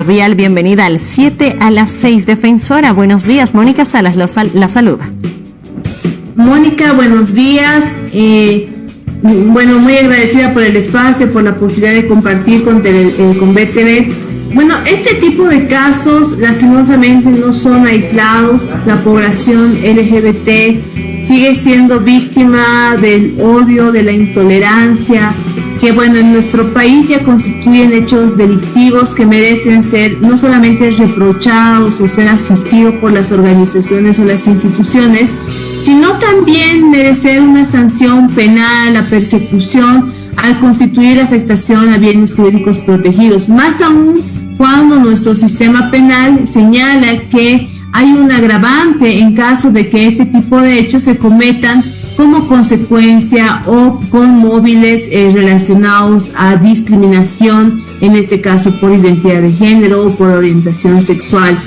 Vial, bienvenida al 7 a las 6, defensora. Buenos días, Mónica Salas la saluda. Mónica, buenos días. Bueno, muy agradecida por el espacio, por la posibilidad de compartir con BTV. Bueno, este tipo de casos lastimosamente no son aislados. La población LGBT sigue siendo víctima del odio, de la intolerancia, que bueno, en nuestro país ya constituyen hechos delictivos que merecen ser no solamente reprochados o ser asistidos por las organizaciones o las instituciones, sino también merecer una sanción penal, la persecución al constituir afectación a bienes jurídicos protegidos, más aún cuando nuestro sistema penal señala que hay un agravante en caso de que este tipo de hechos se cometan como consecuencia o con móviles relacionados a discriminación, en este caso por identidad de género o por orientación sexual.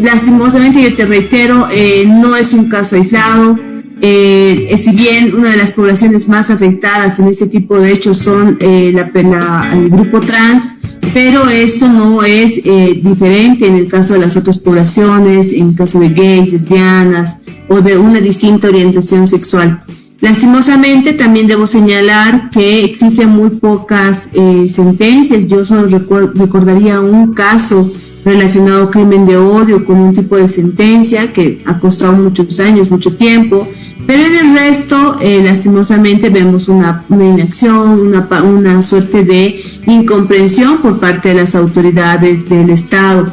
Lastimosamente, yo te reitero, no es un caso aislado. Si bien una de las poblaciones más afectadas en este tipo de hechos son el grupo trans, pero esto no es diferente en el caso de las otras poblaciones, en el caso de gays, lesbianas o de una distinta orientación sexual. Lastimosamente también debo señalar que existen muy pocas sentencias. Yo solo recordaría un caso relacionado a crimen de odio con un tipo de sentencia que ha costado muchos años, mucho tiempo, pero en el resto lastimosamente vemos una inacción, una suerte de incomprensión por parte de las autoridades del Estado.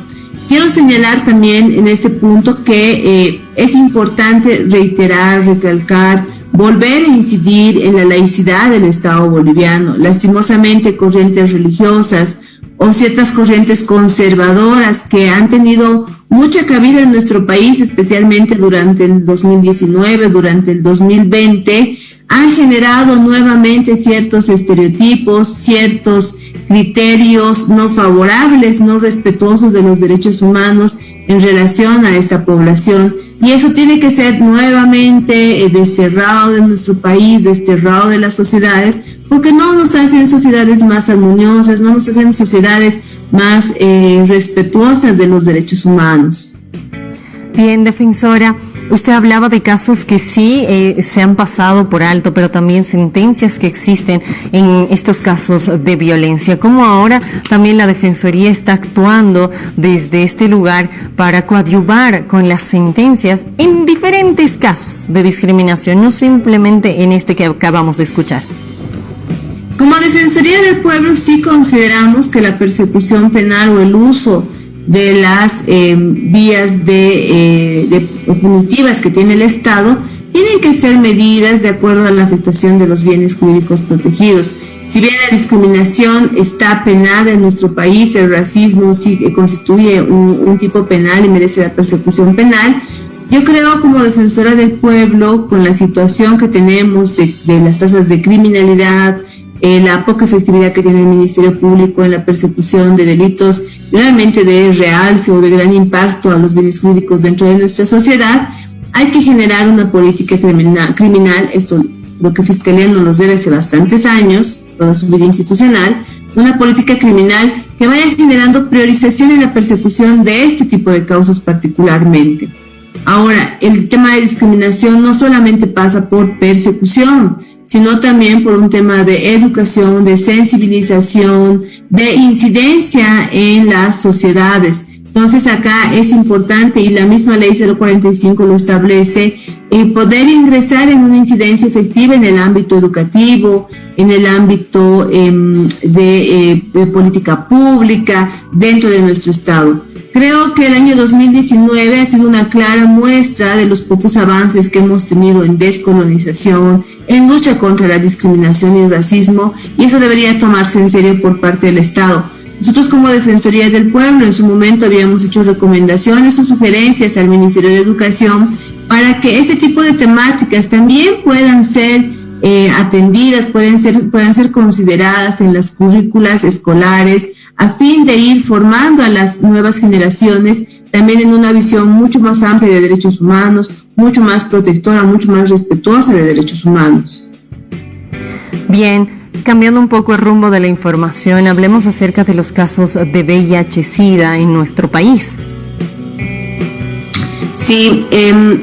Quiero señalar también en este punto que es importante reiterar, recalcar, volver a incidir en la laicidad del Estado boliviano. Lastimosamente, corrientes religiosas o ciertas corrientes conservadoras que han tenido mucha cabida en nuestro país, especialmente durante el 2019, durante el 2020, han generado nuevamente ciertos estereotipos, ciertos criterios no favorables, no respetuosos de los derechos humanos en relación a esta población. Y eso tiene que ser nuevamente desterrado de nuestro país, desterrado de las sociedades, porque no nos hacen sociedades más armoniosas, no nos hacen sociedades más respetuosas de los derechos humanos. Bien, defensora, usted hablaba de casos que sí se han pasado por alto, pero también sentencias que existen en estos casos de violencia. ¿Cómo ahora también la Defensoría está actuando desde este lugar para coadyuvar con las sentencias en diferentes casos de discriminación, no simplemente en este que acabamos de escuchar? Como Defensoría del Pueblo sí consideramos que la persecución penal o el uso de las vías punitivas que tiene el Estado tienen que ser medidas de acuerdo a la afectación de los bienes jurídicos protegidos. Si bien la discriminación está penada en nuestro país, el racismo sí constituye un tipo penal y merece la persecución penal. Yo creo, como defensora del pueblo, con la situación que tenemos de las tasas de criminalidad, la poca efectividad que tiene el Ministerio Público en la persecución de delitos realmente de realce o de gran impacto a los bienes jurídicos dentro de nuestra sociedad, hay que generar una política criminal, esto lo que Fiscalía nos los debe hace bastantes años, toda su vida institucional, una política criminal que vaya generando priorización en la persecución de este tipo de causas particularmente. Ahora, el tema de discriminación no solamente pasa por persecución, sino también por un tema de educación, de sensibilización, de incidencia en las sociedades. Entonces acá es importante, y la misma ley 045 lo establece, poder ingresar en una incidencia efectiva en el ámbito educativo, en el ámbito de política pública dentro de nuestro Estado. Creo que el año 2019 ha sido una clara muestra de los pocos avances que hemos tenido en descolonización, en lucha contra la discriminación y el racismo, y eso debería tomarse en serio por parte del Estado. Nosotros, como Defensoría del Pueblo, en su momento habíamos hecho recomendaciones o sugerencias al Ministerio de Educación para que ese tipo de temáticas también puedan ser atendidas, puedan ser consideradas en las currículas escolares, a fin de ir formando a las nuevas generaciones también en una visión mucho más amplia de derechos humanos, mucho más protectora, mucho más respetuosa de derechos humanos. Bien, Cambiando un poco el rumbo de la información, hablemos acerca de los casos de VIH-Sida en nuestro país. Sí,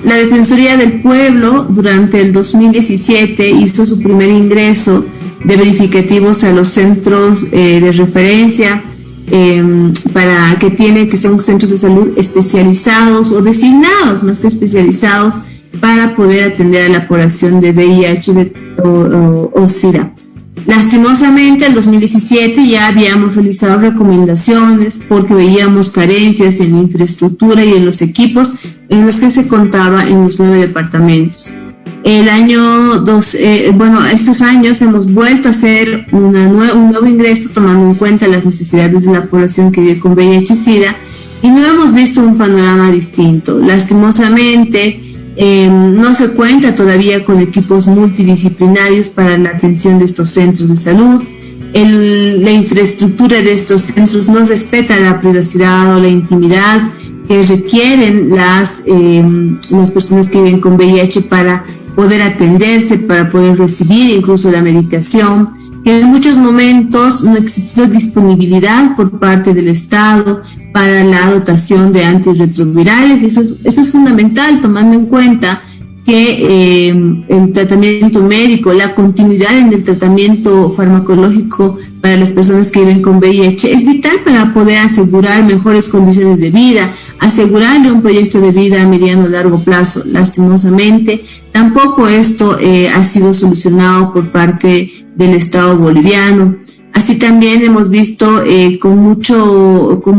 la Defensoría del Pueblo durante el 2017 hizo su primer ingreso de verificativos a los centros de referencia que son centros de salud especializados o designados, más que especializados, para poder atender a la población de VIH o SIDA. Lastimosamente, en 2017 ya habíamos realizado recomendaciones porque veíamos carencias en la infraestructura y en los equipos en los que se contaba en los 9 departamentos. Estos años hemos vuelto a hacer un nuevo ingreso tomando en cuenta las necesidades de la población que vive con VIH y SIDA y no hemos visto un panorama distinto. Lastimosamente, no se cuenta todavía con equipos multidisciplinarios para la atención de estos centros de salud. La infraestructura de estos centros no respeta la privacidad o la intimidad que requieren las personas que viven con VIH para poder atenderse, para poder recibir incluso la medicación, que en muchos momentos no existió disponibilidad por parte del Estado para la dotación de antirretrovirales, y eso es fundamental, tomando en cuenta que el tratamiento médico, la continuidad en el tratamiento farmacológico para las personas que viven con VIH es vital para poder asegurar mejores condiciones de vida, asegurarle un proyecto de vida a mediano o largo plazo. Lastimosamente, tampoco esto ha sido solucionado por parte del Estado boliviano. Así también hemos visto con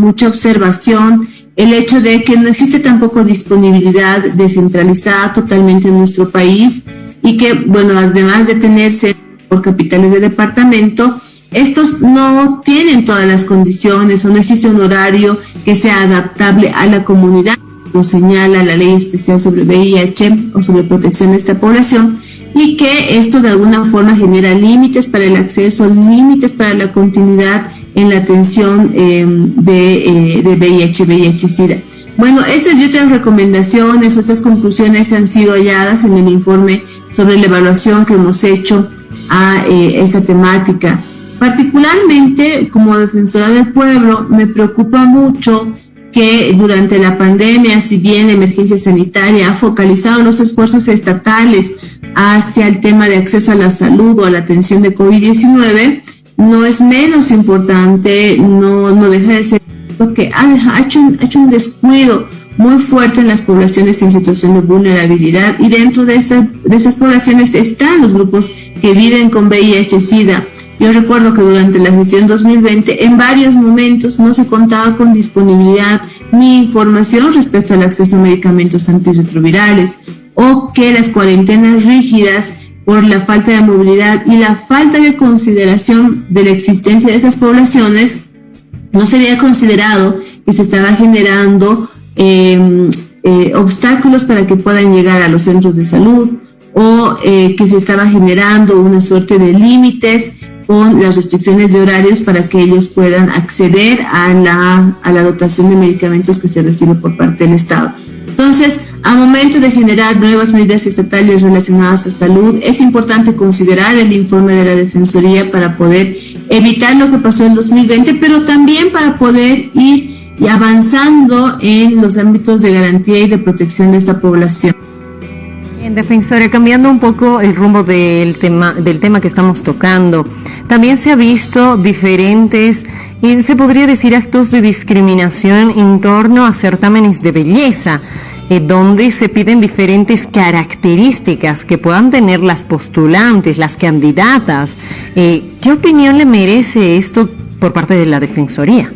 mucha observación el hecho de que no existe tampoco disponibilidad descentralizada totalmente en nuestro país y que, bueno, además de tenerse por capitales de departamento, estos no tienen todas las condiciones o no existe un horario que sea adaptable a la comunidad, como señala la Ley Especial sobre VIH o sobre protección de esta población, y que esto de alguna forma genera límites para el acceso, límites para la continuidad en la atención de VIH-Sida. Bueno, estas y otras recomendaciones o estas conclusiones han sido halladas en el informe sobre la evaluación que hemos hecho a esta temática. Particularmente, como defensora del pueblo, me preocupa mucho que durante la pandemia, si bien la emergencia sanitaria ha focalizado los esfuerzos estatales hacia el tema de acceso a la salud o a la atención de COVID-19, no es menos importante, no deja de ser que ha hecho un descuido muy fuerte en las poblaciones en situación de vulnerabilidad, y dentro de esas poblaciones están los grupos que viven con VIH-Sida. Yo recuerdo que durante la gestión 2020 en varios momentos no se contaba con disponibilidad ni información respecto al acceso a medicamentos antirretrovirales, o que las cuarentenas rígidas por la falta de movilidad y la falta de consideración de la existencia de esas poblaciones, no se había considerado que se estaba generando obstáculos para que puedan llegar a los centros de salud, o que se estaba generando una suerte de límites con las restricciones de horarios para que ellos puedan acceder a la dotación de medicamentos que se recibe por parte del Estado. Entonces, a momento de generar nuevas medidas estatales relacionadas a salud, es importante considerar el informe de la Defensoría para poder evitar lo que pasó en 2020, pero también para poder ir avanzando en los ámbitos de garantía y de protección de esta población. Bien, defensora, cambiando un poco el rumbo del tema que estamos tocando, también se ha visto diferentes, se podría decir, actos de discriminación en torno a certámenes de belleza, donde se piden diferentes características que puedan tener las postulantes, las candidatas. ¿Qué opinión le merece esto por parte de la Defensoría?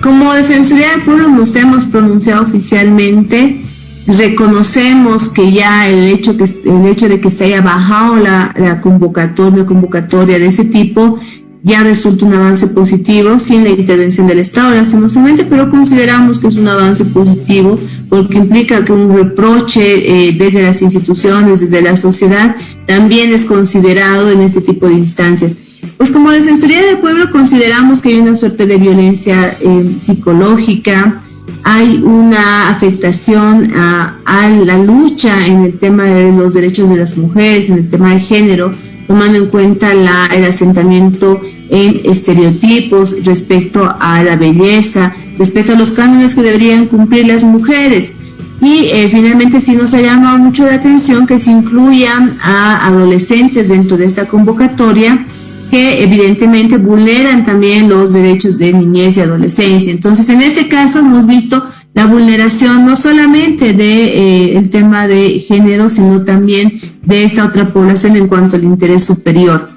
Como Defensoría del Pueblo nos hemos pronunciado oficialmente. Reconocemos que ya el hecho de que se haya bajado la convocatoria de ese tipo ya resulta un avance positivo, sin la intervención del Estado, lastimosamente, pero consideramos que es un avance positivo porque implica que un reproche desde las instituciones, desde la sociedad, también es considerado en este tipo de instancias. Pues como Defensoría del Pueblo consideramos que hay una suerte de violencia psicológica, hay una afectación a la lucha en el tema de los derechos de las mujeres, en el tema de género, tomando en cuenta el asentamiento en estereotipos respecto a la belleza, respecto a los cánones que deberían cumplir las mujeres. Y finalmente sí nos ha llamado mucho la atención que se incluyan a adolescentes dentro de esta convocatoria, que evidentemente vulneran también los derechos de niñez y adolescencia. Entonces, en este caso hemos visto la vulneración no solamente de el tema de género, sino también de esta otra población en cuanto al interés superior.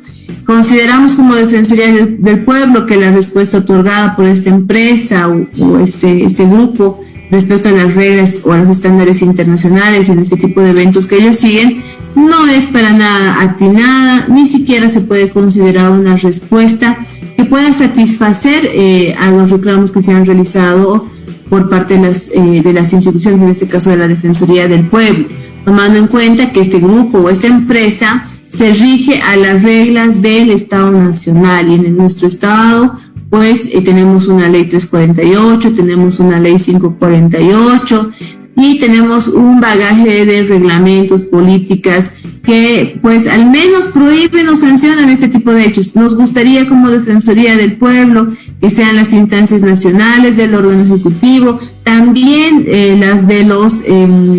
Consideramos como Defensoría del Pueblo que la respuesta otorgada por esta empresa o este grupo respecto a las reglas o a los estándares internacionales en este tipo de eventos que ellos siguen no es para nada atinada, ni siquiera se puede considerar una respuesta que pueda satisfacer a los reclamos que se han realizado por parte de las instituciones, en este caso de la Defensoría del Pueblo, tomando en cuenta que este grupo o esta empresa se rige a las reglas del Estado Nacional, y en nuestro Estado pues tenemos una ley 348, tenemos una ley 548 y tenemos un bagaje de reglamentos, políticas que pues al menos prohíben o sancionan este tipo de hechos. Nos gustaría como Defensoría del Pueblo que sean las instancias nacionales del órgano ejecutivo, también las de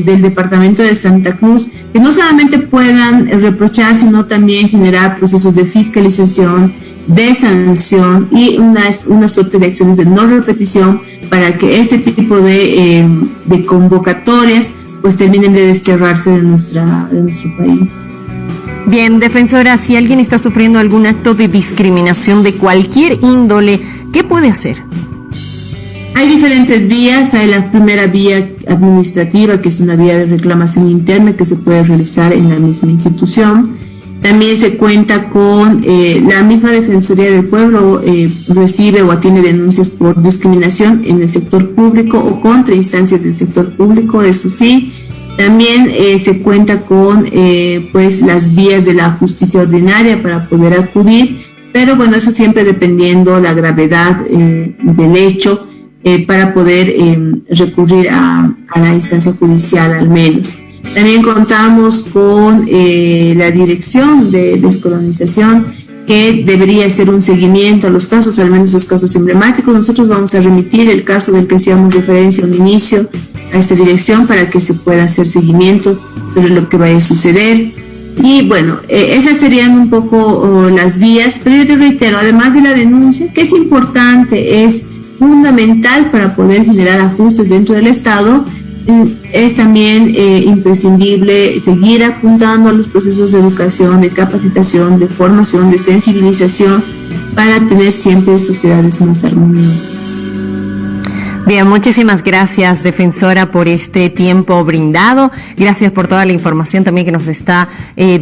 del Departamento de Santa Cruz, que no solamente puedan reprochar, sino también generar procesos de fiscalización, de sanción y una suerte de acciones de no repetición para que este tipo de convocatorias pues terminen de desterrarse de nuestro país. Bien, defensora, si alguien está sufriendo algún acto de discriminación de cualquier índole, ¿qué puede hacer? Hay diferentes vías. Hay la primera vía administrativa, que es una vía de reclamación interna que se puede realizar en la misma institución. También se cuenta con la misma Defensoría del Pueblo, recibe o atiende denuncias por discriminación en el sector público o contra instancias del sector público, eso sí. También se cuenta con pues las vías de la justicia ordinaria para poder acudir, pero bueno, eso siempre dependiendo la gravedad del hecho para poder recurrir a la instancia judicial al menos. También contamos con la Dirección de Descolonización, que debería hacer un seguimiento a los casos, al menos los casos emblemáticos. Nosotros vamos a remitir el caso del que hacíamos referencia al inicio a esta dirección para que se pueda hacer seguimiento sobre lo que vaya a suceder. Y bueno, esas serían un poco las vías, pero yo te reitero, además de la denuncia, que es importante, es fundamental para poder generar ajustes dentro del Estado, es también imprescindible seguir apuntando a los procesos de educación, de capacitación, de formación, de sensibilización para tener siempre sociedades más armoniosas. Bien, muchísimas gracias, defensora, por este tiempo brindado. Gracias por toda la información también que nos está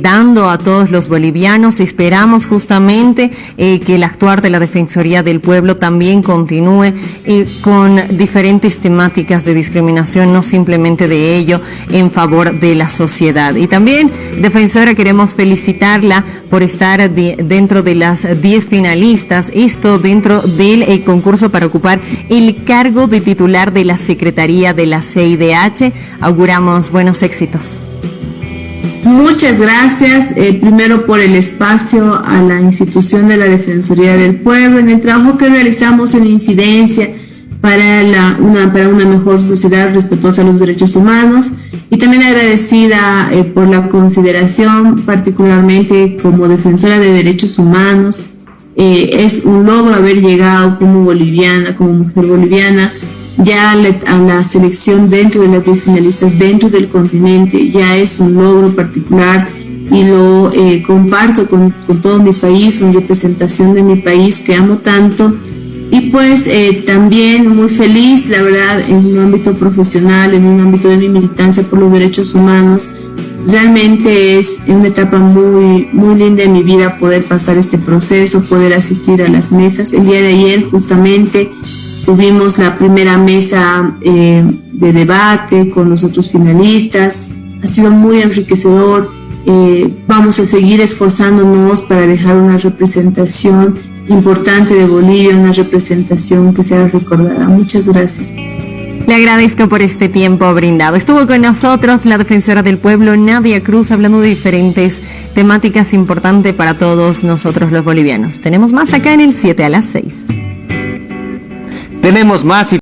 dando a todos los bolivianos. Esperamos justamente que el actuar de la Defensoría del Pueblo también continúe con diferentes temáticas de discriminación, no simplemente de ello, en favor de la sociedad. Y también, defensora, queremos felicitarla por estar dentro de las 10 finalistas, esto dentro del concurso para ocupar el cargo de titular de la Secretaría de la CIDH. Auguramos buenos éxitos. Muchas gracias, primero por el espacio a la institución de la Defensoría del Pueblo, en el trabajo que realizamos en incidencia para una mejor sociedad respetuosa a los derechos humanos, y también agradecida por la consideración, particularmente como defensora de derechos humanos. Es un logro haber llegado como boliviana, como mujer boliviana, ya a la selección dentro de las 10 finalistas dentro del continente. Ya es un logro particular y lo comparto con todo mi país, una representación de mi país que amo tanto. Y pues también muy feliz, la verdad, en un ámbito profesional, en un ámbito de mi militancia por los derechos humanos. Realmente es una etapa muy, muy linda en mi vida poder pasar este proceso, poder asistir a las mesas. El día de ayer justamente tuvimos la primera mesa de debate con los otros finalistas. Ha sido muy enriquecedor. Vamos a seguir esforzándonos para dejar una representación importante de Bolivia, una representación que sea recordada. Muchas gracias. Le agradezco por este tiempo brindado. Estuvo con nosotros la defensora del pueblo, Nadia Cruz, hablando de diferentes temáticas importantes para todos nosotros los bolivianos. Tenemos más acá en el 7 a las 6. Tenemos más y